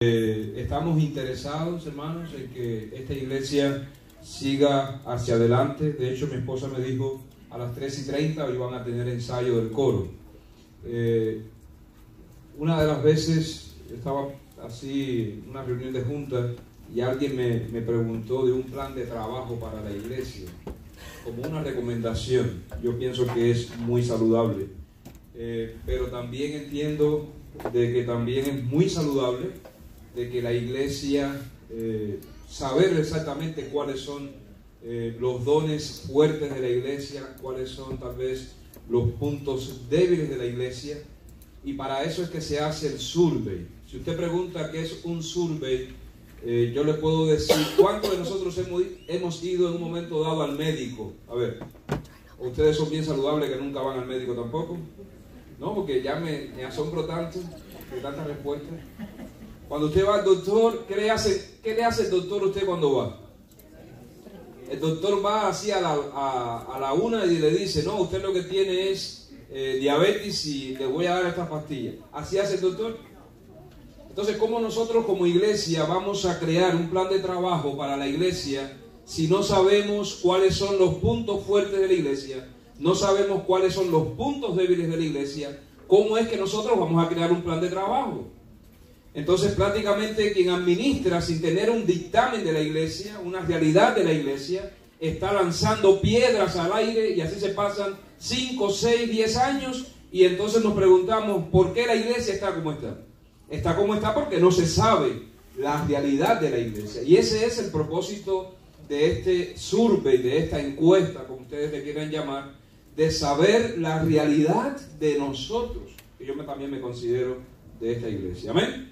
Estamos interesados, hermanos, en que esta iglesia siga hacia adelante. De hecho, mi esposa me dijo a las 3:30 hoy van a tener ensayo del coro. Una de las veces estaba así en una reunión de junta y alguien me preguntó de un plan de trabajo para la iglesia, como una recomendación. Yo pienso que es muy saludable, pero también entiendo de que también es muy saludable de que la iglesia saber exactamente cuáles son los dones fuertes de la iglesia, cuáles son tal vez los puntos débiles de la iglesia, y para eso es que se hace el survey. Si usted pregunta qué es un survey, yo le puedo decir cuántos de nosotros hemos ido en un momento dado al médico. A ver, ustedes son bien saludables que nunca van al médico tampoco, ¿no? Porque ya me asombro tanto de tantas respuestas. Cuando usted va al doctor, ¿qué le hace el doctor a usted cuando va? El doctor va así a la una y le dice, no, usted lo que tiene es diabetes y le voy a dar estas pastillas. ¿Así hace el doctor? Entonces, ¿cómo nosotros como iglesia vamos a crear un plan de trabajo para la iglesia si no sabemos cuáles son los puntos fuertes de la iglesia, no sabemos cuáles son los puntos débiles de la iglesia? ¿Cómo es que nosotros vamos a crear un plan de trabajo? Entonces prácticamente quien administra sin tener un dictamen de la iglesia, una realidad de la iglesia, está lanzando piedras al aire y así se pasan 5, 6, 10 años y entonces nos preguntamos ¿por qué la iglesia está como está? Está como está porque no se sabe la realidad de la iglesia, y ese es el propósito de este survey, de esta encuesta, como ustedes le quieran llamar, de saber la realidad de nosotros, que yo también me considero de esta iglesia. Amén.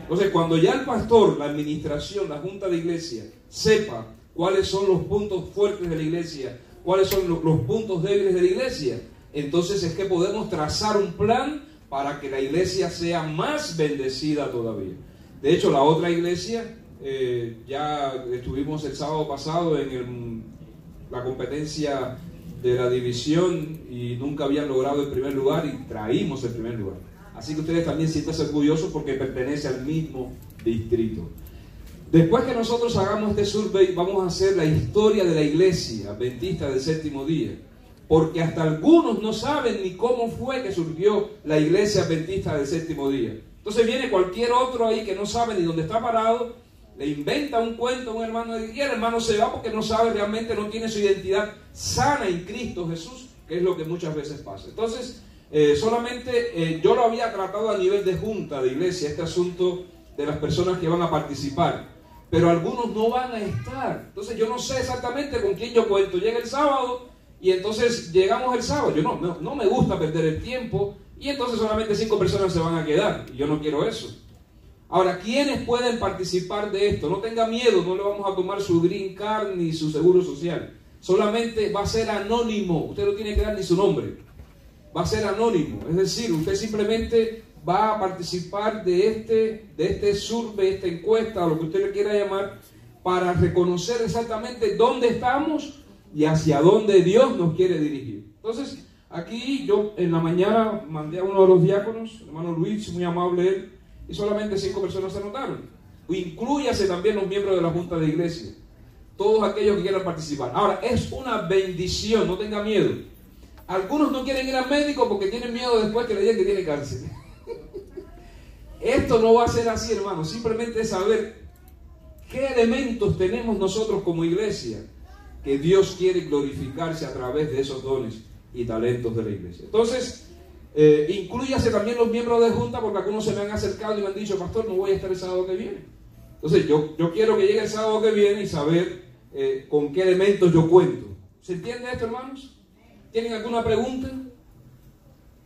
Entonces, cuando ya el pastor, la administración, la junta de iglesia sepa cuáles son los puntos fuertes de la iglesia, cuáles son los puntos débiles de la iglesia, entonces es que podemos trazar un plan para que la iglesia sea más bendecida todavía. De hecho, la otra iglesia, ya estuvimos el sábado pasado en la competencia de la división y nunca habían logrado el primer lugar y traímos el primer lugar. Así que ustedes también siéntanse orgullosos porque pertenece al mismo distrito. Después que nosotros hagamos este survey, vamos a hacer la historia de la iglesia adventista del séptimo día. Porque hasta algunos no saben ni cómo fue que surgió la iglesia adventista del séptimo día. Entonces viene cualquier otro ahí que no sabe ni dónde está parado, le inventa un cuento a un hermano y el hermano se va porque no sabe realmente, no tiene su identidad sana en Cristo Jesús, que es lo que muchas veces pasa. Entonces, solamente yo lo había tratado a nivel de junta de iglesia, este asunto de las personas que van a participar, pero algunos no van a estar. Entonces yo no sé exactamente con quién yo cuento. Llega el sábado y entonces llegamos el sábado. Yo no me gusta perder el tiempo y entonces solamente 5 personas se van a quedar y yo no quiero eso. Ahora, ¿quiénes pueden participar de esto? No tenga miedo, no le vamos a tomar su green card ni su seguro social. Solamente va a ser anónimo, usted no tiene que dar ni su nombre. Va a ser anónimo, es decir, usted simplemente va a participar de este survey, esta encuesta, o lo que usted le quiera llamar, para reconocer exactamente dónde estamos y hacia dónde Dios nos quiere dirigir. Entonces, aquí yo en la mañana mandé a uno de los diáconos, el hermano Luis, muy amable él, y solamente 5 personas se anotaron. Inclúyase también los miembros de la junta de iglesia, todos aquellos que quieran participar. Ahora, es una bendición, no tenga miedo. Algunos no quieren ir al médico porque tienen miedo después que le digan que tiene cáncer. Esto no va a ser así, hermano. Simplemente es saber qué elementos tenemos nosotros como iglesia que Dios quiere glorificarse a través de esos dones y talentos de la iglesia. Entonces, inclúyase también los miembros de junta, porque algunos se me han acercado y me han dicho, pastor, no voy a estar el sábado que viene. Entonces, yo quiero que llegue el sábado que viene y saber con qué elementos yo cuento. ¿Se entiende esto, hermanos? ¿Tienen alguna pregunta?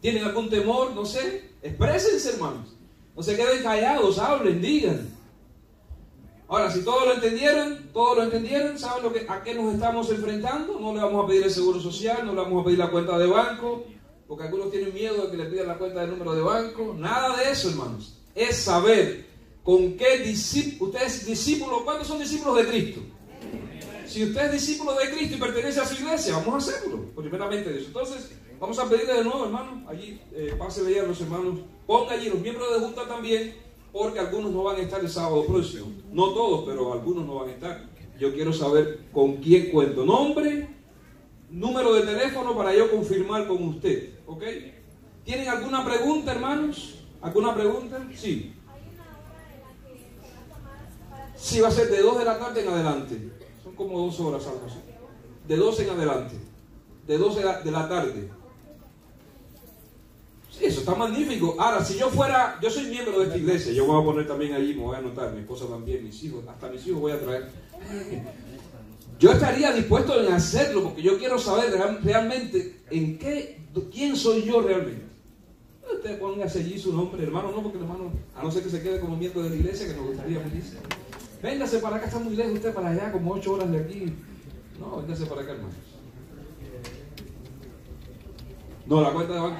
¿Tienen algún temor? No sé. Exprésense, hermanos. No se queden callados, hablen, digan. Ahora, si todos lo entendieron, ¿saben a qué nos estamos enfrentando? No le vamos a pedir el seguro social, no le vamos a pedir la cuenta de banco, porque algunos tienen miedo de que le pidan la cuenta de número de banco. Nada de eso, hermanos. Es saber con qué discípulo. Ustedes discípulos, ¿cuántos son discípulos de Cristo? Si usted es discípulo de Cristo y pertenece a su iglesia, vamos a hacerlo, primeramente Dios. Entonces, vamos a pedirle de nuevo, hermano, allí, pásele a los hermanos, ponga allí los miembros de junta también, porque algunos no van a estar el sábado próximo. No todos, pero algunos no van a estar. Yo quiero saber con quién cuento. Nombre, número de teléfono para yo confirmar con usted. ¿Ok? ¿Tienen alguna pregunta, hermanos? ¿Alguna pregunta? Sí. Sí, va a ser de 2 de la tarde en adelante. Son como 2 horas, algo así. De 12 en adelante. De 12 de la tarde. Sí, eso está magnífico. Ahora, si yo soy miembro de esta iglesia, yo voy a poner también allí, me voy a anotar, mi esposa también, mis hijos, hasta mis hijos voy a traer. Yo estaría dispuesto en hacerlo, porque yo quiero saber realmente quién soy yo realmente. Ustedes pónganse allí su nombre, hermano, no, porque el hermano, a no ser que se quede como miembro de la iglesia, que nos gustaría feliz. Véngase para acá, está muy lejos usted para allá, como 8 horas de aquí. No, véngase para acá, hermano. No, la cuenta de banco.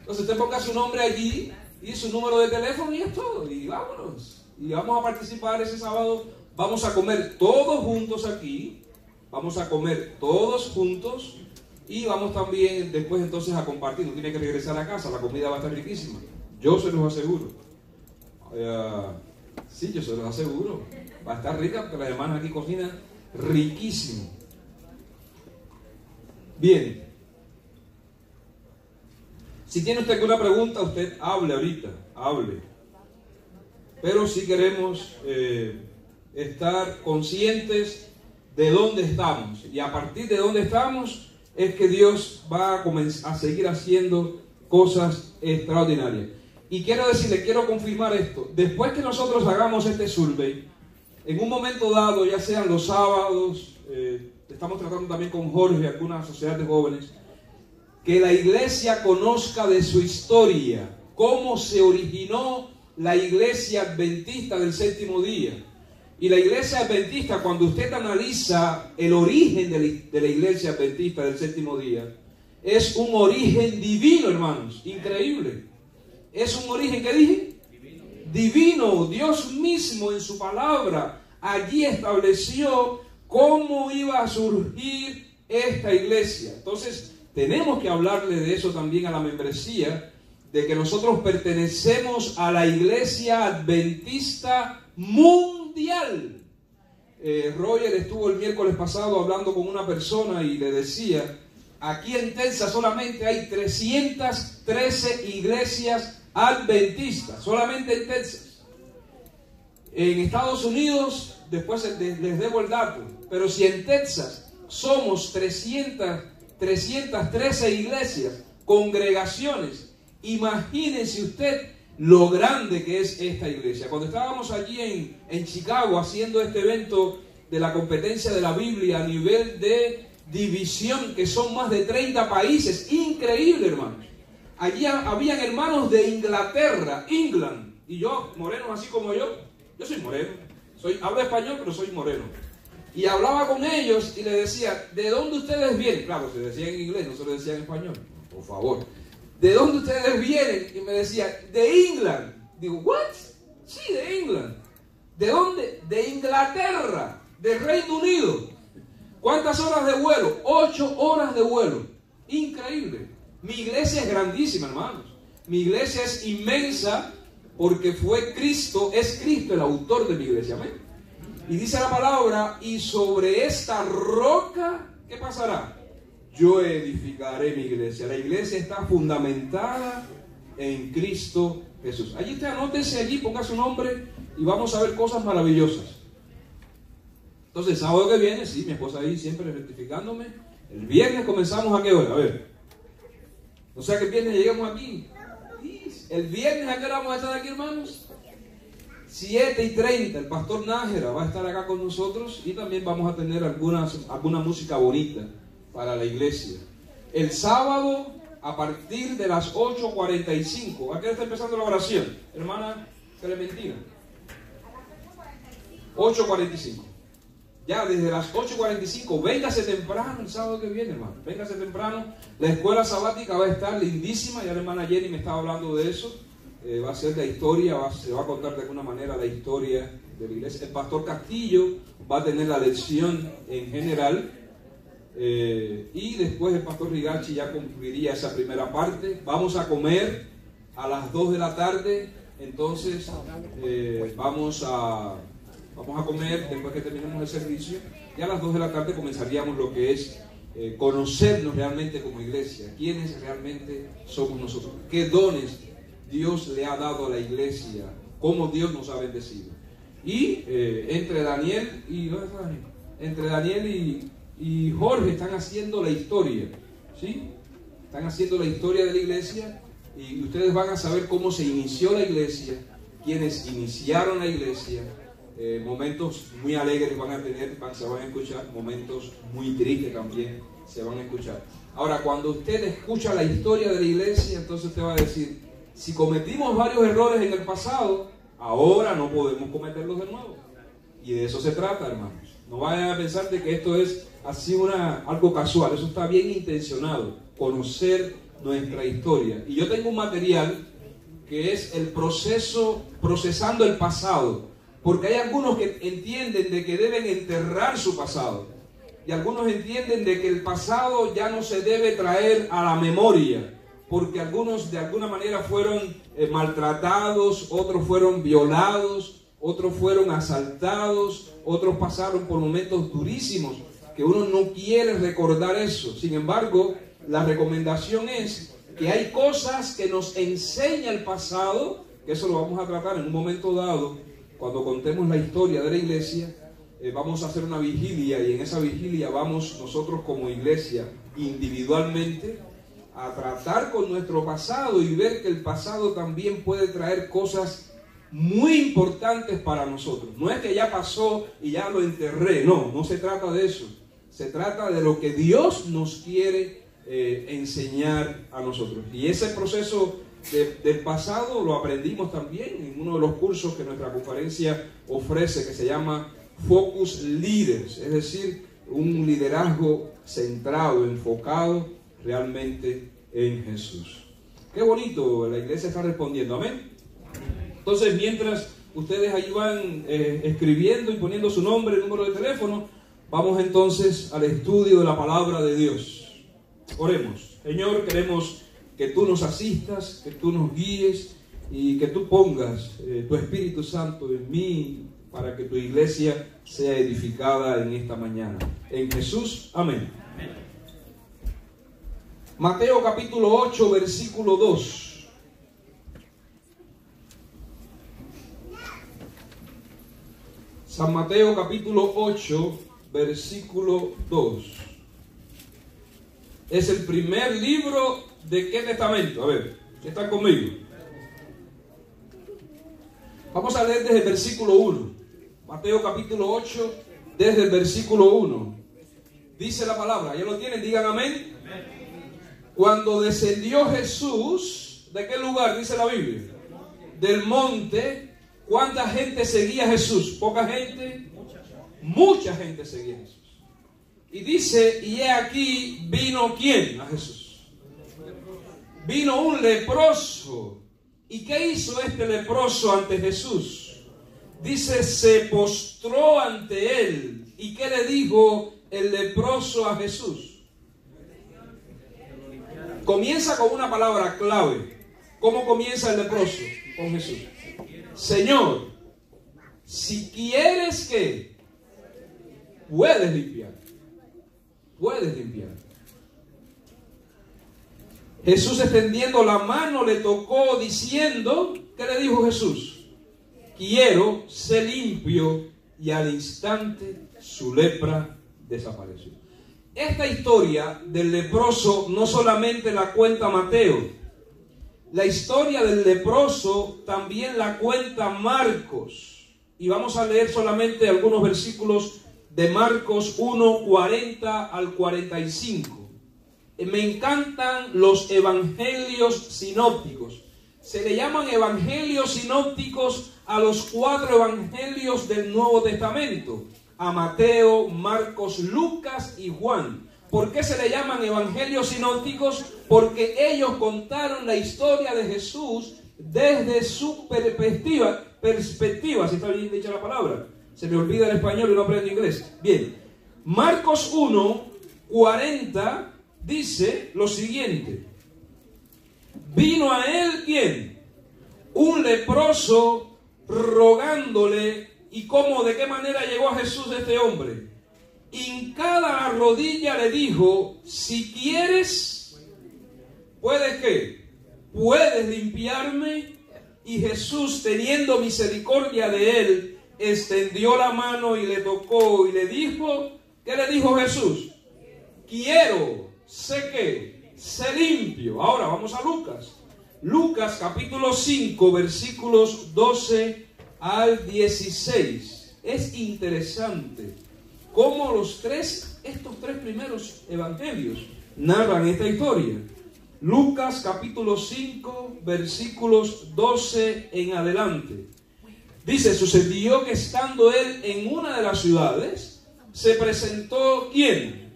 Entonces usted ponga su nombre allí y su número de teléfono y es todo. Y vámonos. Y vamos a participar ese sábado. Vamos a comer todos juntos aquí. Vamos a comer todos juntos. Y vamos también después entonces a compartir. No tiene que regresar a casa. La comida va a estar riquísima. Yo se los aseguro. Sí, yo se los aseguro. Va a estar rica porque las hermanas aquí cocinan riquísimo. Bien. Si tiene usted alguna pregunta, usted hable ahorita, hable. Pero si queremos estar conscientes de dónde estamos. Y a partir de dónde estamos es que Dios va a seguir haciendo cosas extraordinarias. Y quiero confirmar esto. Después que nosotros hagamos este survey, en un momento dado, ya sean los sábados, estamos tratando también con Jorge, alguna sociedad de jóvenes, que la iglesia conozca de su historia, cómo se originó la iglesia adventista del séptimo día. Y la iglesia adventista, cuando usted analiza el origen de la iglesia adventista del séptimo día, es un origen divino, hermanos, increíble. Es un origen, ¿qué dije? Divino. Dios mismo en su palabra allí estableció cómo iba a surgir esta iglesia. Entonces, tenemos que hablarle de eso también a la membresía, de que nosotros pertenecemos a la iglesia adventista mundial. Roger estuvo el miércoles pasado hablando con una persona y le decía, aquí en Texas solamente hay 313 iglesias adventistas, solamente en Texas. En Estados Unidos, después les debo el dato, pero si en Texas somos 313 iglesias, congregaciones, imagínense usted lo grande que es esta iglesia. Cuando estábamos allí en Chicago haciendo este evento de la competencia de la Biblia a nivel de división, que son más de 30 países, increíble, hermanos. Allí habían hermanos de Inglaterra, England, y yo, morenos así como yo soy moreno, hablo español pero soy moreno. Y hablaba con ellos y les decía, ¿de dónde ustedes vienen? Claro, se decía en inglés, no se lo decía en español, por favor. ¿De dónde ustedes vienen? Y me decía, de England. Digo, ¿what? Sí, de England. ¿De dónde? De Inglaterra, del Reino Unido. ¿Cuántas horas de vuelo? 8 horas de vuelo. Increíble. Mi iglesia es grandísima, hermanos. Mi iglesia es inmensa porque es Cristo el autor de mi iglesia. Amén. Y dice la palabra, y sobre esta roca, ¿qué pasará? Yo edificaré mi iglesia. La iglesia está fundamentada en Cristo Jesús. Allí usted anótese allí, ponga su nombre y vamos a ver cosas maravillosas. Entonces, el sábado que viene, sí, mi esposa ahí siempre rectificándome. El viernes comenzamos ¿a qué hora? A ver. O sea que el viernes llegamos aquí. El viernes ¿a qué hora vamos a estar aquí, hermanos? 7:30. El pastor Nájera va a estar acá con nosotros y también vamos a tener alguna música bonita para la iglesia. El sábado a partir de las 8:45. ¿A qué hora está empezando la oración, hermana Clementina? 8:45. Ya desde las 8:45, véngase temprano el sábado que viene, hermano. Véngase temprano. La escuela sabática va a estar lindísima. Ya la hermana Jenny me estaba hablando de eso. Va a ser la historia, se va a contar de alguna manera la historia de la iglesia. El pastor Castillo va a tener la lección en general. Y después el pastor Rigachi ya concluiría esa primera parte. Vamos a comer a las 2 de la tarde Entonces vamos a comer después que terminemos el servicio, y a las 2 de la tarde comenzaríamos lo que es conocernos realmente como iglesia, quiénes realmente somos nosotros, qué dones Dios le ha dado a la iglesia, cómo Dios nos ha bendecido. Y entre Daniel y Jorge están haciendo la historia, ¿sí? Están haciendo la historia de la iglesia, y ustedes van a saber cómo se inició la iglesia, quiénes iniciaron la iglesia. Momentos muy alegres van a tener, se van a escuchar, momentos muy tristes también se van a escuchar. Ahora, cuando usted escucha la historia de la iglesia, entonces usted va a decir, si cometimos varios errores en el pasado, ahora no podemos cometerlos de nuevo. Y de eso se trata, hermanos. No vayan a pensar de que esto es así algo casual, eso está bien intencionado, conocer nuestra historia. Y yo tengo un material que es el proceso, procesando el pasado. Porque hay algunos que entienden de que deben enterrar su pasado, y algunos entienden de que el pasado ya no se debe traer a la memoria, porque algunos de alguna manera fueron maltratados, otros fueron violados, otros fueron asaltados, otros pasaron por momentos durísimos, que uno no quiere recordar eso. Sin embargo, la recomendación es que hay cosas que nos enseña el pasado, que eso lo vamos a tratar en un momento dado. Cuando contemos la historia de la iglesia, vamos a hacer una vigilia, y en esa vigilia vamos nosotros como iglesia individualmente a tratar con nuestro pasado y ver que el pasado también puede traer cosas muy importantes para nosotros. No es que ya pasó y ya lo enterré, no se trata de eso. Se trata de lo que Dios nos quiere enseñar a nosotros. Y ese proceso del pasado lo aprendimos también en uno de los cursos que nuestra conferencia ofrece, que se llama Focus Leaders, es decir, un liderazgo centrado, enfocado realmente en Jesús. Qué bonito, la iglesia está respondiendo, amén. Entonces, mientras ustedes ahí van escribiendo y poniendo su nombre, el número de teléfono, vamos entonces al estudio de la palabra de Dios. Oremos. Señor, queremos que tú nos asistas, que tú nos guíes y que tú pongas tu Espíritu Santo en mí para que tu iglesia sea edificada en esta mañana. En Jesús, amén. Amén. Mateo capítulo 8, versículo 2. San Mateo capítulo 8, versículo 2. Es el primer libro de ¿qué testamento? A ver, ¿están conmigo? Vamos a leer desde el versículo 1. Mateo capítulo 8, desde el versículo 1. Dice la palabra, ¿ya lo tienen? Digan amén. Amén. Cuando descendió Jesús, ¿de qué lugar dice la Biblia? Del monte. ¿Cuánta gente seguía a Jesús? ¿Poca gente? Mucha gente seguía a Jesús. Y dice, y he aquí, vino ¿quién? A Jesús. Vino un leproso. ¿Y qué hizo este leproso ante Jesús? Dice, se postró ante él. ¿Y qué le dijo el leproso a Jesús? Comienza con una palabra clave. ¿Cómo comienza el leproso con Jesús? Señor, si quieres que puedes limpiar. Puedes limpiar. Jesús, extendiendo la mano, le tocó diciendo, ¿qué le dijo Jesús? Quiero, sé limpio, y al instante su lepra desapareció. Esta historia del leproso no solamente la cuenta Mateo, la historia del leproso también la cuenta Marcos. Y vamos a leer solamente algunos versículos de Marcos 1, 40 al 45. Me encantan los evangelios sinópticos. Se le llaman evangelios sinópticos a los 4 evangelios del Nuevo Testamento: a Mateo, Marcos, Lucas y Juan. ¿Por qué se le llaman evangelios sinópticos? Porque ellos contaron la historia de Jesús desde su perspectiva, si está bien dicha la palabra. Se me olvida el español y no aprendo inglés. Bien, Marcos 1, 40 dice lo siguiente: vino a él ¿quién? un leproso rogándole. ¿Y cómo, de qué manera llegó a Jesús este hombre? Hincada la rodilla le dijo: si quieres, ¿puedes qué? ¿Puedes limpiarme? Y Jesús, teniendo misericordia de él, extendió la mano y le tocó y le dijo, ¿qué le dijo Jesús? Quiero, sé que, sé limpio. Ahora vamos a Lucas. Lucas capítulo 5, versículos 12 al 16. Es interesante cómo estos tres primeros evangelios narran esta historia. Lucas capítulo 5, versículos 12 en adelante. Dice: sucedió que estando él en una de las ciudades, se presentó ¿quién?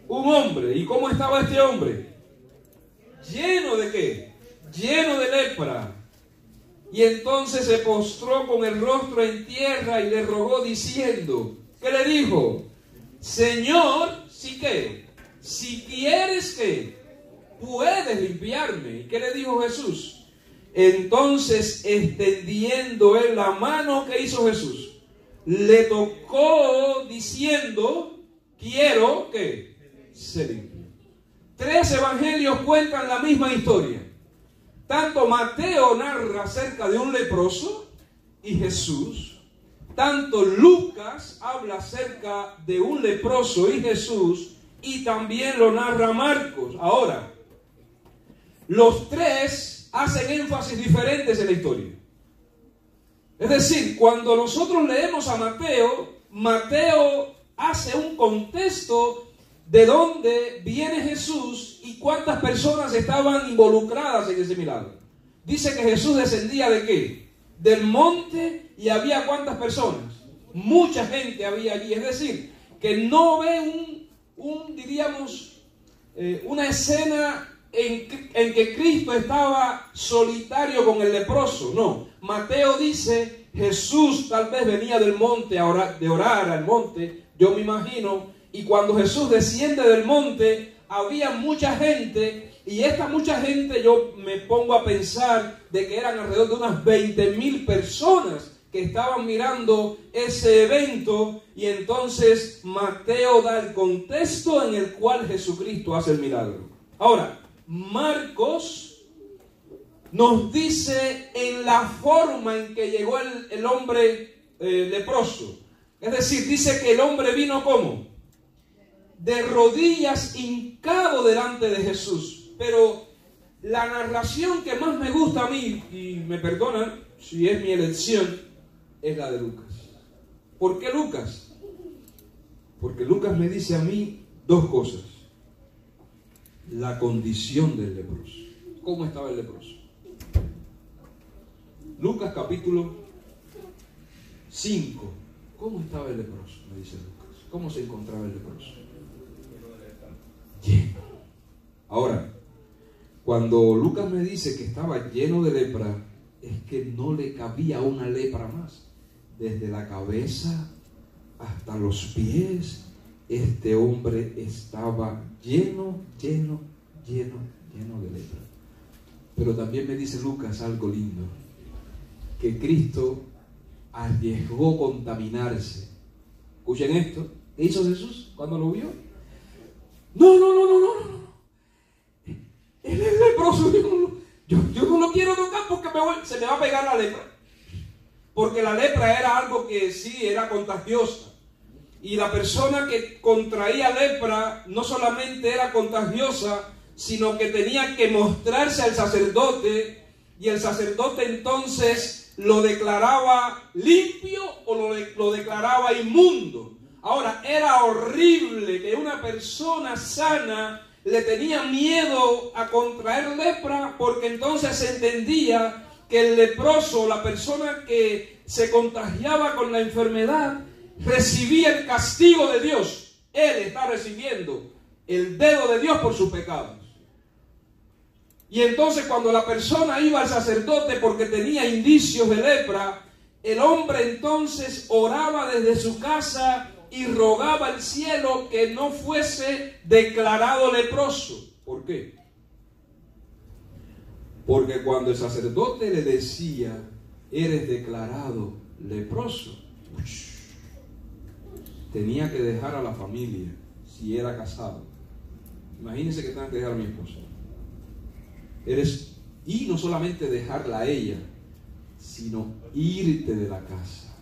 Un hombre. ¿Y cómo estaba este hombre? ¿Lleno de qué? Lleno de lepra. Y entonces se postró con el rostro en tierra y le rogó diciendo, ¿qué le dijo? Señor, ¿sí qué? Si quieres que puedes limpiarme. ¿Y qué le dijo Jesús? Entonces, extendiendo él la mano, ¿qué hizo Jesús? Le tocó diciendo, quiero que se limpie. Tres evangelios cuentan la misma historia. Tanto Mateo narra acerca de un leproso y Jesús. Tanto Lucas habla acerca de un leproso y Jesús. Y también lo narra Marcos. Ahora, los tres hacen énfasis diferentes en la historia. Es decir, cuando nosotros leemos a Mateo, Mateo hace un contexto de dónde viene Jesús y cuántas personas estaban involucradas en ese milagro. Dice que Jesús descendía ¿de qué? Del monte, y había ¿cuántas personas? Mucha gente había allí. Es decir, que no ve una escena en que Cristo estaba solitario con el leproso. No, Mateo dice, Jesús tal vez venía del monte de orar al monte, yo me imagino, y cuando Jesús desciende del monte, había mucha gente, y esta mucha gente yo me pongo a pensar de que eran alrededor de unas 20,000 personas que estaban mirando ese evento, y entonces Mateo da el contexto en el cual Jesucristo hace el milagro. Ahora, Marcos nos dice en la forma en que llegó el hombre leproso. Es decir, dice que el hombre vino ¿cómo? De rodillas, hincado delante de Jesús. Pero la narración que más me gusta a mí, y me perdonan si es mi elección, es la de Lucas. ¿Por qué Lucas? Porque Lucas me dice a mí dos cosas. La condición del leproso. ¿Cómo estaba el leproso? Lucas capítulo 5. ¿Cómo estaba el leproso? Me dice Lucas. ¿Cómo se encontraba el leproso? Lleno. Ahora, cuando Lucas me dice que estaba lleno de lepra, es que no le cabía una lepra más. Desde la cabeza hasta los pies, este hombre estaba lleno de lepra. Pero también me dice Lucas algo lindo, que Cristo arriesgó contaminarse. Escuchen esto. ¿Qué hizo Jesús cuando lo vio? No. Él es leproso. Yo no lo quiero tocar porque se me va a pegar la lepra. Porque la lepra era algo que sí era contagiosa. Y la persona que contraía lepra no solamente era contagiosa, sino que tenía que mostrarse al sacerdote, y el sacerdote entonces lo declaraba limpio o lo declaraba inmundo. Ahora, era horrible que una persona sana le tenía miedo a contraer lepra, porque entonces se entendía que el leproso, la persona que se contagiaba con la enfermedad, recibía el castigo de Dios. Él está recibiendo el dedo de Dios por sus pecados. Y entonces cuando la persona iba al sacerdote porque tenía indicios de lepra, el hombre entonces oraba desde su casa y rogaba al cielo que no fuese declarado leproso. ¿Por qué? Porque cuando el sacerdote le decía, eres declarado leproso, tenía que dejar a la familia si era casado. Imagínense que tenga que dejar a mi esposa. Y no solamente dejarla a ella, sino irte de la casa.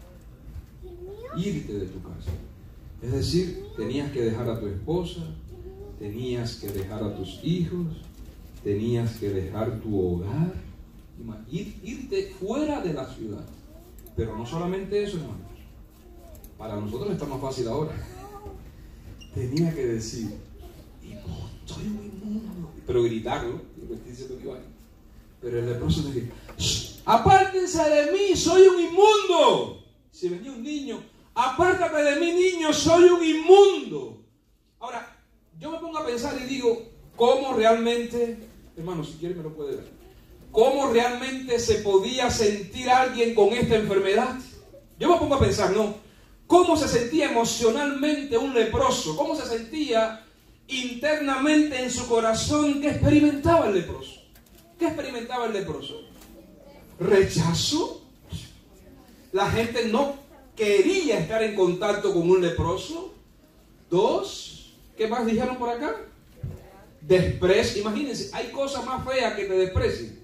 Irte de tu casa. Es decir, tenías que dejar a tu esposa, tenías que dejar a tus hijos, tenías que dejar tu hogar, irte fuera de la ciudad. Pero no solamente eso, hermanos. Para nosotros está más fácil ahora. Tenía que decir, soy un inmundo. Pero gritarlo, pero el leproso decía, apártense de mí, soy un inmundo. Si venía un niño, apártate de mí, niño, soy un inmundo. Ahora, yo me pongo a pensar y digo, ¿cómo realmente, hermano, si quiere me lo puede ver, cómo realmente se podía sentir alguien con esta enfermedad? Yo me pongo a pensar, ¿no? ¿Cómo se sentía emocionalmente un leproso? ¿Cómo se sentía internamente en su corazón? ¿Qué experimentaba el leproso? ¿Qué experimentaba el leproso? ¿Rechazo? La gente no quería estar en contacto con un leproso. 2, ¿qué más dijeron por acá? Desprecio. Imagínense, hay cosas más feas que te desprecien.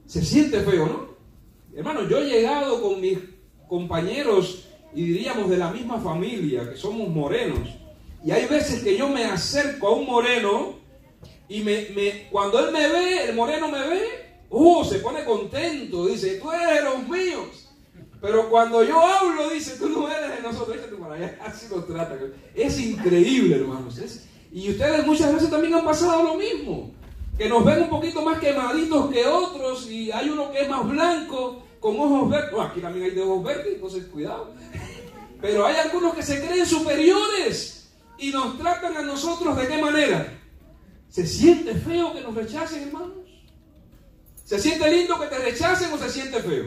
Se siente feo, ¿no? Hermano, yo he llegado con mis compañeros y diríamos de la misma familia, que somos morenos, y hay veces que yo me acerco a un moreno y cuando él me ve, el moreno me ve, se pone contento, dice, tú eres de los míos. Pero cuando yo hablo, dice, tú no eres de nosotros, échate para allá. Así nos trata. Es increíble, hermanos. Y ustedes muchas veces también han pasado lo mismo, que nos ven un poquito más quemaditos que otros, y hay uno que es más blanco, con ojos verdes. Aquí también hay de ojos verdes, entonces cuidado. Pero hay algunos que se creen superiores y nos tratan a nosotros ¿de qué manera? ¿Se siente feo que nos rechacen, hermanos? ¿Se siente lindo que te rechacen o se siente feo?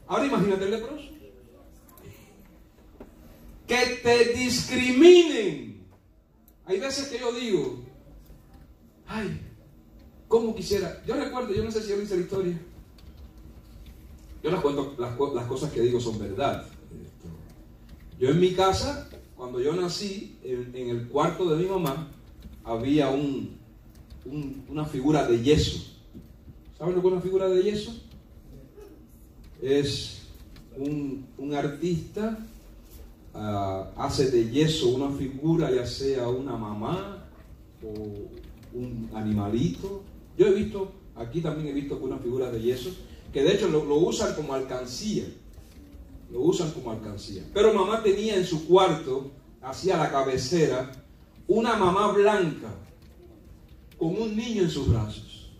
Ahora imagínate el leproso. Que te discriminen. Hay veces que yo digo, ay, ¿cómo quisiera? Yo recuerdo, yo no sé si yo hice la historia. Yo les cuento, las cosas que digo son verdad. Yo en mi casa, cuando yo nací, en el cuarto de mi mamá, había una figura de yeso. ¿Saben lo que es una figura de yeso? Es un artista, hace de yeso una figura, ya sea una mamá o un animalito. Yo he visto, aquí también he visto una figura de yeso, que de hecho lo usan como alcancía. Lo usan como alcancía. Pero mamá tenía en su cuarto, hacia la cabecera, una mamá blanca con un niño en sus brazos.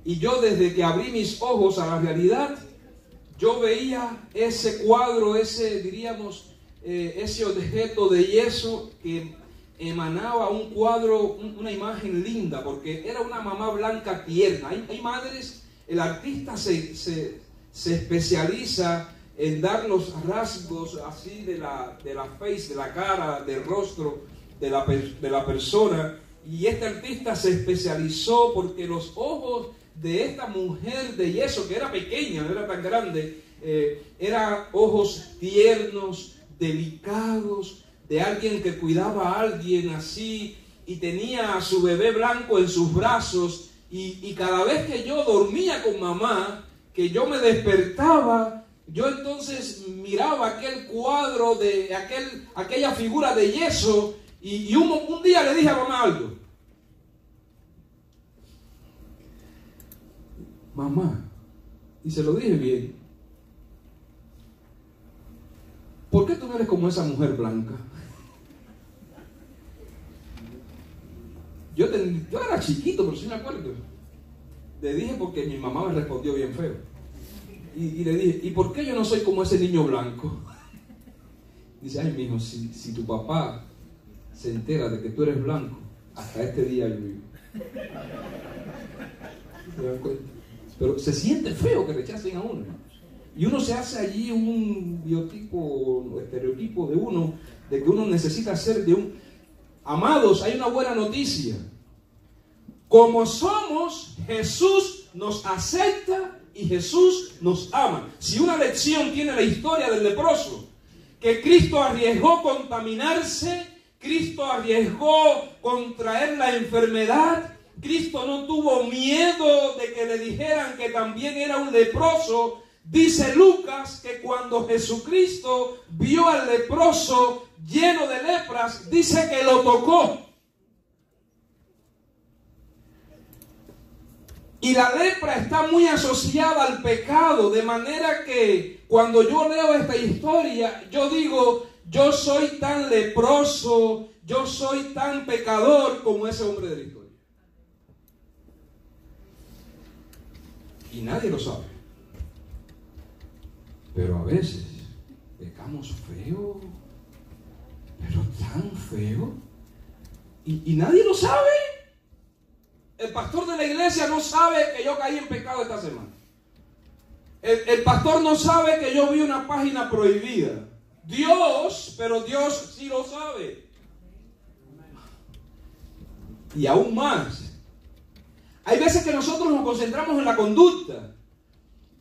Y yo desde que abrí mis ojos a la realidad, yo veía ese cuadro, diríamos, ese objeto de yeso que emanaba un cuadro, una imagen linda, porque era una mamá blanca tierna. Hay madres, el artista se especializa en dar los rasgos así de la face, de la cara, del rostro de la persona. Y este artista se especializó porque los ojos de esta mujer de yeso, que era pequeña, no era tan grande, eran ojos tiernos, delicados, de alguien que cuidaba a alguien así, y tenía a su bebé blanco en sus brazos, y cada vez que yo dormía con mamá, que yo me despertaba, yo entonces miraba aquel cuadro, aquella figura de yeso, y un día le dije a mamá algo. Mamá, y se lo dije bien, ¿por qué tú no eres como esa mujer blanca? Yo era chiquito, pero sí me acuerdo. Le dije porque mi mamá me respondió bien feo. Y le dije, ¿y por qué yo no soy como ese niño blanco? Dice, ay, mijo, si tu papá se entera de que tú eres blanco, hasta este día yo vivo. ¿Se dan cuenta? Pero se siente feo que rechacen a uno, hermanos. Y uno se hace allí un biotipo, estereotipo de uno, de que uno necesita ser de un... Amados, hay una buena noticia. Como somos, Jesús nos acepta y Jesús nos ama. Si una lección tiene la historia del leproso, que Cristo arriesgó contaminarse, Cristo arriesgó contraer la enfermedad, Cristo no tuvo miedo de que le dijeran que también era un leproso. Dice Lucas que cuando Jesucristo vio al leproso lleno de lepras, dice que lo tocó. Y la lepra está muy asociada al pecado, de manera que cuando yo leo esta historia, yo digo, yo soy tan leproso, yo soy tan pecador como ese hombre de la historia. Y nadie lo sabe. Pero a veces pecamos feo, pero tan feo, y nadie lo sabe. El pastor de la iglesia no sabe que yo caí en pecado esta semana. El pastor no sabe que yo vi una página prohibida. Pero Dios sí lo sabe. Y aún más, hay veces que nosotros nos concentramos en la conducta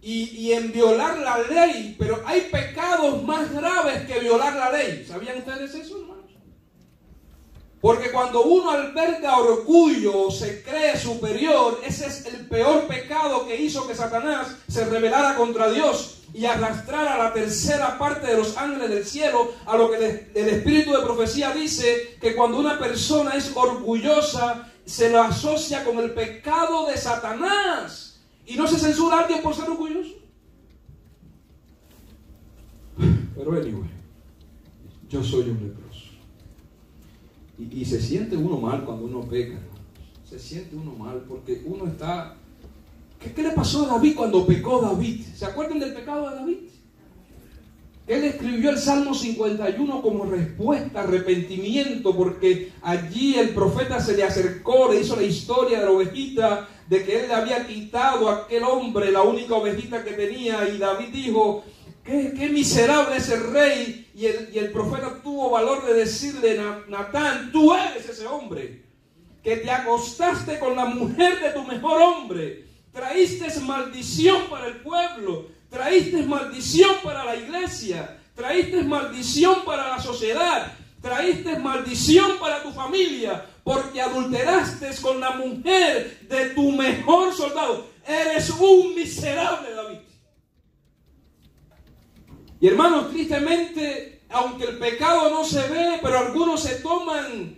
y en violar la ley, pero hay pecados más graves que violar la ley. ¿Sabían ustedes eso, hermanos? Porque cuando uno alberga orgullo o se cree superior, ese es el peor pecado que hizo que Satanás se rebelara contra Dios y arrastrara a la tercera parte de los ángeles del cielo, a lo que el espíritu de profecía dice que cuando una persona es orgullosa, se lo asocia con el pecado de Satanás. ¿Y no se censura a alguien por ser orgulloso? Pero anyway, yo soy un leproso. Y se siente uno mal cuando uno peca, ¿no? Se siente uno mal porque uno está... ¿Qué le pasó a David cuando pecó David? ¿Se acuerdan del pecado de David? Él escribió el Salmo 51 como respuesta, arrepentimiento, porque allí el profeta se le acercó, le hizo la historia de la ovejita, de que él le había quitado a aquel hombre la única ovejita que tenía, y David dijo, qué miserable es el rey, y el profeta tuvo valor de decirle, Natán, tú eres ese hombre, que te acostaste con la mujer de tu mejor hombre, traíste maldición para el pueblo, traíste maldición para la iglesia, traíste maldición para la sociedad, traíste maldición para tu familia, porque adulteraste con la mujer de tu mejor soldado. Eres un miserable, David. Y hermanos, tristemente, aunque el pecado no se ve, pero algunos se toman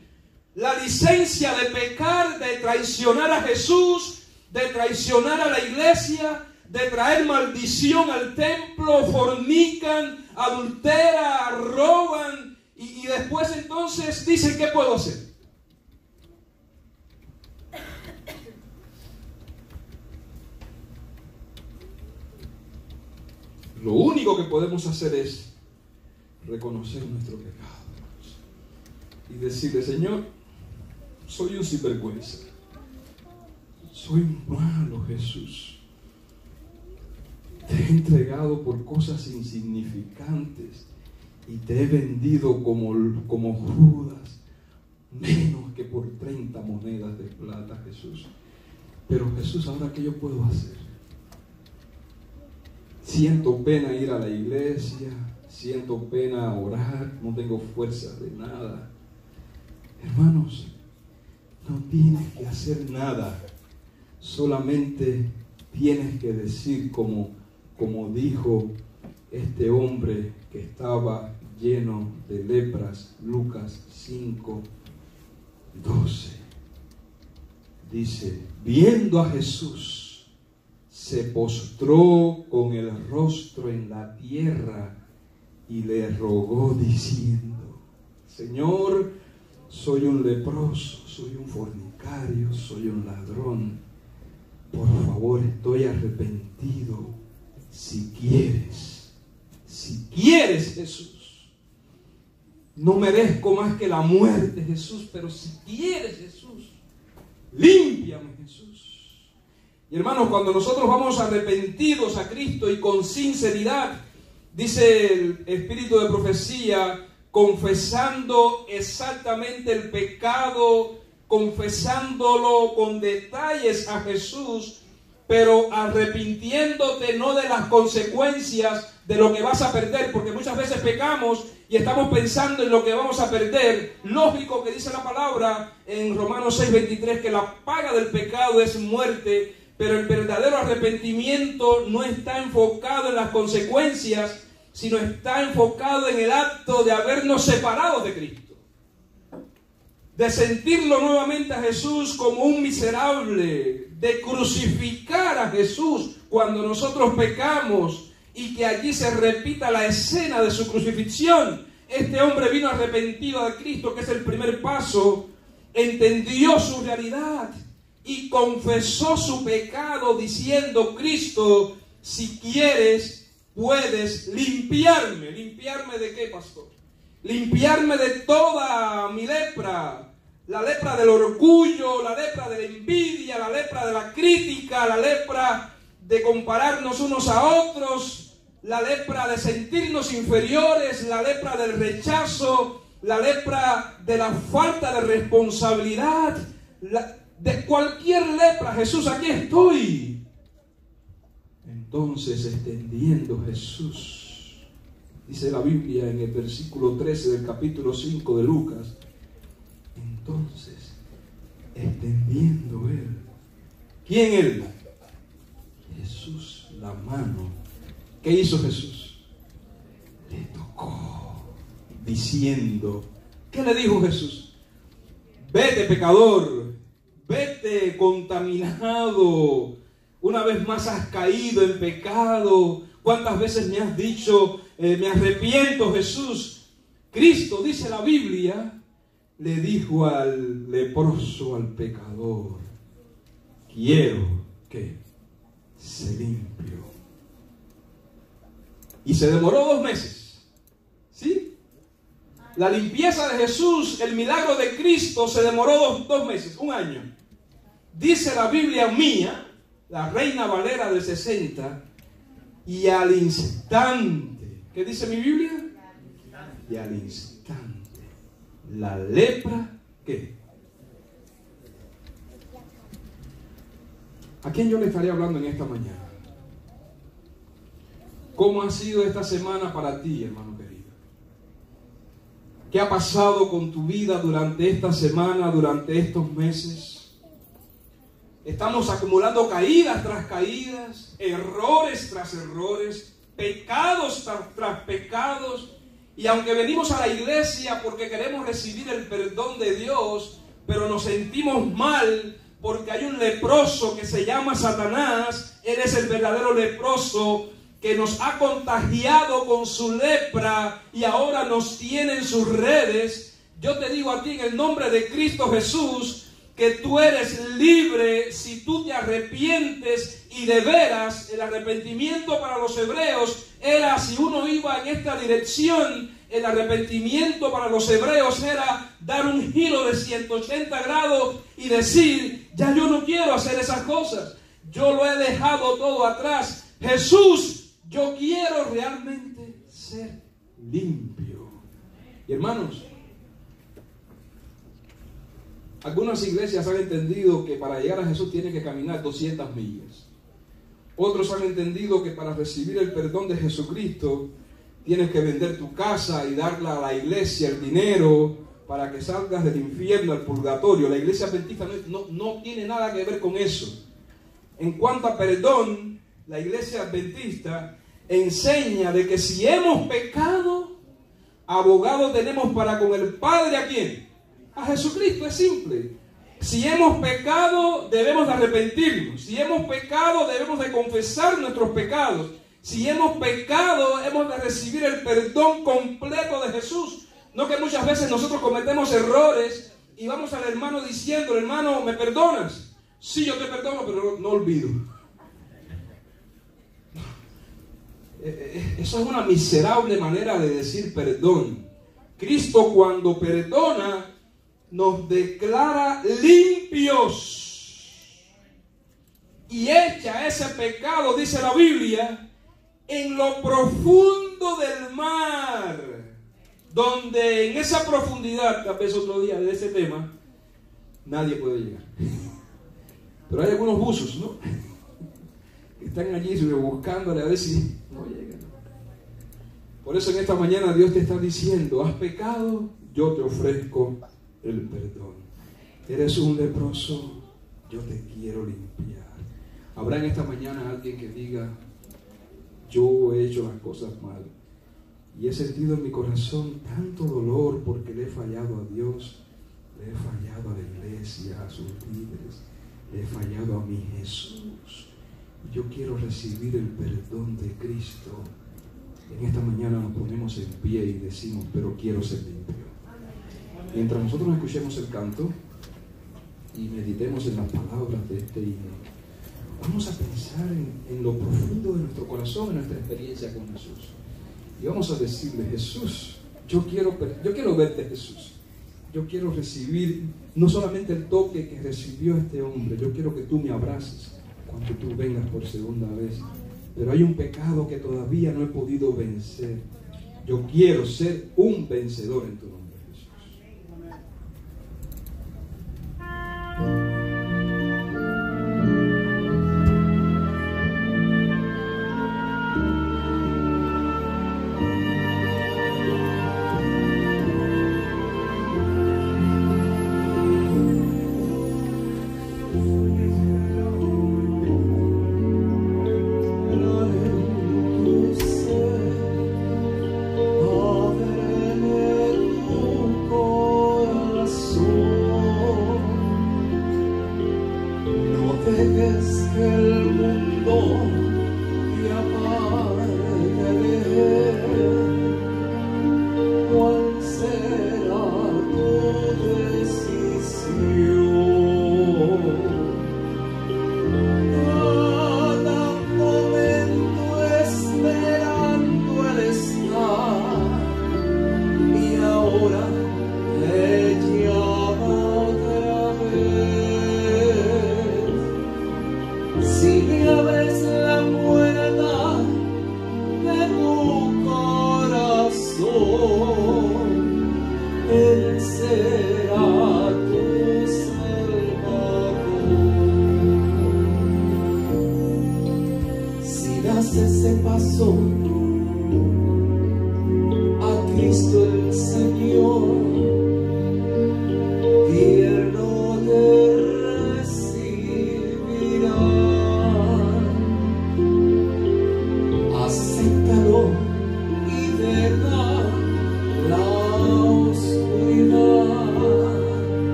la licencia de pecar, de traicionar a Jesús, de traicionar a la iglesia, de traer maldición al templo, fornican, adulteran, roban, y después entonces dicen, ¿qué puedo hacer? Lo único que podemos hacer es reconocer nuestro pecado y decirle, Señor, soy un sinvergüenza, soy malo, Jesús, te he entregado por cosas insignificantes y te he vendido como Judas, menos que por 30 monedas de plata, Jesús. Pero Jesús, ¿ahora qué yo puedo hacer? Siento pena ir a la iglesia, siento pena orar, no tengo fuerza de nada. Hermanos, no tienes que hacer nada, solamente tienes que decir como dijo este hombre que estaba lleno de lepras, Lucas 5:12. Dice, viendo a Jesús, se postró con el rostro en la tierra y le rogó diciendo, Señor, soy un leproso, soy un fornicario, soy un ladrón. Por favor, estoy arrepentido. Si quieres, Jesús. No merezco más que la muerte, Jesús, pero si quieres, Jesús, límpiame, Jesús. Y hermanos, cuando nosotros vamos arrepentidos a Cristo y con sinceridad, dice el espíritu de profecía, confesando exactamente el pecado confesándolo con detalles a Jesús, pero arrepintiéndote no de las consecuencias de lo que vas a perder, porque muchas veces pecamos y estamos pensando en lo que vamos a perder. Lógico que dice la palabra en Romanos 6:23 que la paga del pecado es muerte, pero el verdadero arrepentimiento no está enfocado en las consecuencias, sino está enfocado en el acto de habernos separado de Cristo, de sentirlo nuevamente a Jesús como un miserable, de crucificar a Jesús cuando nosotros pecamos y que allí se repita la escena de su crucifixión. Este hombre vino arrepentido de Cristo, que es el primer paso, entendió su realidad y confesó su pecado diciendo: Cristo, si quieres, puedes limpiarme. ¿Limpiarme de qué, pastor? Limpiarme de toda mi lepra. La lepra del orgullo, la lepra de la envidia, la lepra de la crítica, la lepra de compararnos unos a otros, la lepra de sentirnos inferiores, la lepra del rechazo, la lepra de la falta de responsabilidad, de cualquier lepra. Jesús, aquí estoy. Entonces, extendiendo Jesús, dice la Biblia en el versículo 13 del capítulo 5 de Lucas, entonces, extendiendo él, ¿quién él? Jesús, la mano. ¿Qué hizo Jesús? Le tocó, diciendo, ¿qué le dijo Jesús? Vete, pecador, vete, contaminado. Una vez más has caído en pecado. ¿Cuántas veces me has dicho, me arrepiento, Jesús? Cristo, dice la Biblia, le dijo al leproso, al pecador: quiero que se limpio. Y se demoró 2 meses. ¿Sí? La limpieza de Jesús, el milagro de Cristo, se demoró 2 meses, 1 año. Dice la Biblia mía, la Reina Valera del 60, y al instante, ¿qué dice mi Biblia? Y al instante, la lepra, ¿qué? ¿A quién yo le estaría hablando en esta mañana? ¿Cómo ha sido esta semana para ti, hermano querido? ¿Qué ha pasado con tu vida durante esta semana, durante estos meses? Estamos acumulando caídas tras caídas, errores tras errores, pecados tras pecados. Y aunque venimos a la iglesia porque queremos recibir el perdón de Dios, pero nos sentimos mal porque hay un leproso que se llama Satanás. Él es el verdadero leproso que nos ha contagiado con su lepra y ahora nos tiene en sus redes. Yo te digo a ti en el nombre de Cristo Jesús que tú eres libre si tú te arrepientes, y de veras el arrepentimiento para los hebreos era, si uno iba en esta dirección, el arrepentimiento para los hebreos era dar un giro de 180 grados y decir: ya yo no quiero hacer esas cosas, yo lo he dejado todo atrás. Jesús, yo quiero realmente ser limpio. Y hermanos, algunas iglesias han entendido que para llegar a Jesús tienen que caminar 200 millas. Otros han entendido que para recibir el perdón de Jesucristo tienes que vender tu casa y darle a la iglesia el dinero para que salgas del infierno al purgatorio. La iglesia adventista no tiene nada que ver con eso. En cuanto a perdón, la iglesia adventista enseña de que si hemos pecado, abogado tenemos para con el Padre. ¿A quién? A Jesucristo. Es simple. Si hemos pecado, debemos de arrepentirnos. Si hemos pecado, debemos de confesar nuestros pecados. Si hemos pecado, hemos de recibir el perdón completo de Jesús. No que muchas veces nosotros cometemos errores y vamos al hermano diciendo: hermano, ¿me perdonas? Sí, yo te perdono, pero no olvido. Eso es una miserable manera de decir perdón. Cristo, cuando perdona, nos declara limpios y echa ese pecado, dice la Biblia, en lo profundo del mar, donde en esa profundidad, tal vez otro día de ese tema, nadie puede llegar. Pero hay algunos buzos, ¿no? Que están allí rebuscándole a ver si no llegan. Por eso en esta mañana Dios te está diciendo: has pecado, yo te ofrezco el perdón. Eres un leproso, yo te quiero limpiar. Habrá en esta mañana alguien que diga: yo he hecho las cosas mal y he sentido en mi corazón tanto dolor porque le he fallado a Dios, le he fallado a la iglesia, a sus líderes, le he fallado a mi Jesús. Yo quiero recibir el perdón de Cristo. En esta mañana nos ponemos en pie y decimos: pero quiero ser limpio. Mientras nosotros escuchemos el canto y meditemos en las palabras de este himno, vamos a pensar en lo profundo de nuestro corazón, en nuestra experiencia con Jesús. Y vamos a decirle: Jesús, yo quiero verte, Jesús. Yo quiero recibir no solamente el toque que recibió este hombre, yo quiero que tú me abraces cuando tú vengas por segunda vez. Pero hay un pecado que todavía no he podido vencer. Yo quiero ser un vencedor en tu nombre, Jesús.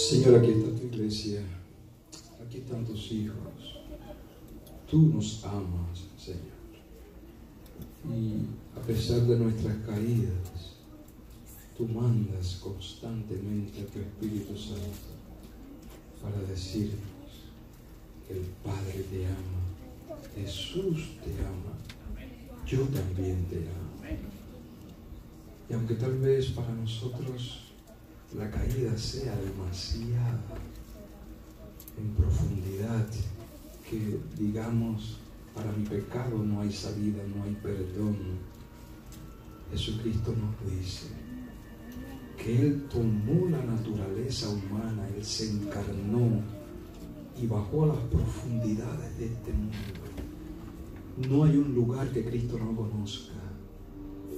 Señor, aquí está tu iglesia, aquí están tus hijos. Tú nos amas, Señor. Y a pesar de nuestras caídas, tú mandas constantemente a tu Espíritu Santo para decirnos que el Padre te ama, Jesús te ama, yo también te amo. Y aunque tal vez para nosotros la caída sea demasiada en profundidad, que digamos, para mi pecado no hay salida, no hay perdón, Jesucristo nos dice que Él tomó la naturaleza humana, Él se encarnó y bajó a las profundidades de este mundo. No hay un lugar que Cristo no conozca,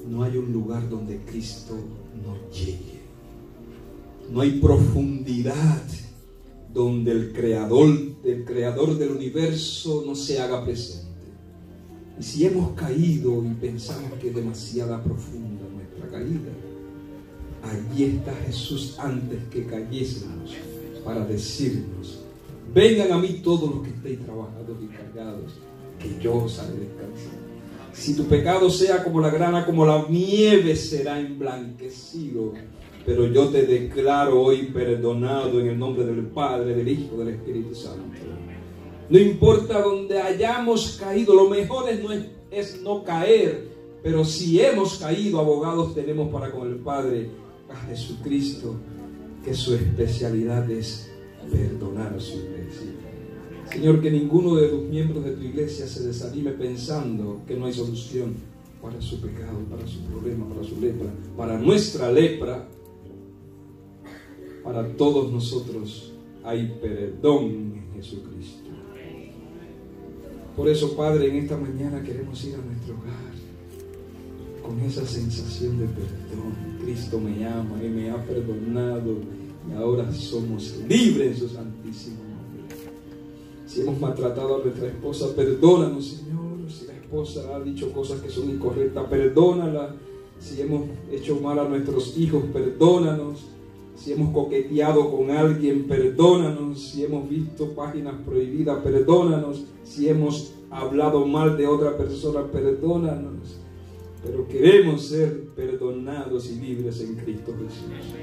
no hay un lugar donde Cristo no llegue. No hay profundidad donde el creador del universo no se haga presente. Y si hemos caído y pensamos que es demasiado profunda nuestra caída, allí está Jesús antes que cayésemos para decirnos: vengan a mí todos los que estéis trabajados y cargados, que yo os haré descansar. Si tu pecado sea como la grana, como la nieve, será emblanquecido. Pero yo te declaro hoy perdonado en el nombre del Padre, del Hijo, del Espíritu Santo. No importa donde hayamos caído, lo mejor es no caer. Pero si hemos caído, abogados tenemos para con el Padre, a Jesucristo, que su especialidad es perdonar a su iglesia. Señor, que ninguno de los miembros de tu iglesia se desanime pensando que no hay solución para su pecado, para su problema, para su lepra, para nuestra lepra. Para todos nosotros hay perdón en Jesucristo. Por eso, Padre, en esta mañana queremos ir a nuestro hogar con esa sensación de perdón. Cristo me ama y me ha perdonado y ahora somos libres en su santísimo nombre. Si hemos maltratado a nuestra esposa, perdónanos, Señor. Si la esposa ha dicho cosas que son incorrectas, perdónala. Si hemos hecho mal a nuestros hijos, perdónanos. Si hemos coqueteado con alguien, perdónanos. Si hemos visto páginas prohibidas, perdónanos. Si hemos hablado mal de otra persona, perdónanos. Pero queremos ser perdonados y libres en Cristo Jesús.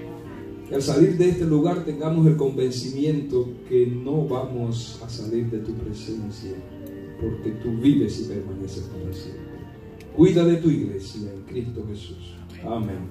Que al salir de este lugar tengamos el convencimiento que no vamos a salir de tu presencia, porque tú vives y permaneces para siempre. Cuida de tu iglesia en Cristo Jesús. Amén.